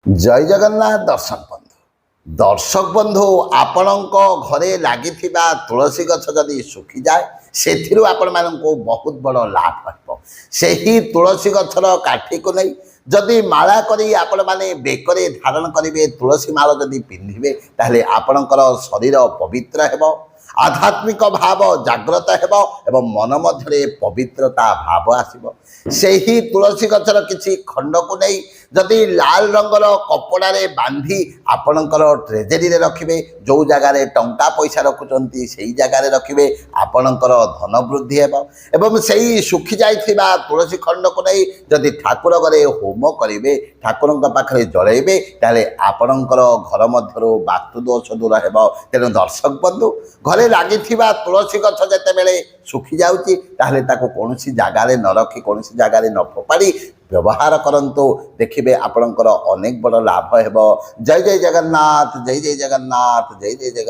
जय जगन्नाथ दर्शक बंधु आपणक घरे लगी तुलसी गछ जदि सुखी जाए से आपण मानू बहुत बड़ लाभ हो से ही तुलसी गछर काठी को नहीं जदि माला करी आपण माने बेकरे धारण करेंगे तुलसी माला जदि पिंधे ताहले आपणकर शरीर पवित्र हेबो आध्यात्मिक भाव जाग्रत हेबो एवं मन मध्य पवित्रता भाव आसीबो से ही तुलसी गछर किछि खंड को नहीं जदि लाल रंगर कपड़े बांधी आपणकर ट्रेजेरी रखिए जो जगार टंका पैसा रखुंट से जगार रखिए आपणकर धन वृद्धि एवं से ही सुखी जाइथिबा तुलसी खंड को नहीं जदि ठाकुर घरे होम करेंगे ठाकुर पाखे जलैबे ताले आपणकर घर मध्य वास्तुदोष दूर हेब। तेणु दर्शक बंधु घरे लगी तुलसी गछ जिते सुखी जाऊँगी ताहले ताको कौनसी जगार न रखी कौन जगार न फोपाड़ी व्यवहार करंतु देखिए आपणकर अनेक बड़ लाभ हेब। जय जय जगन्नाथ जय जय जगन्नाथ जय जय जगन्नाथ।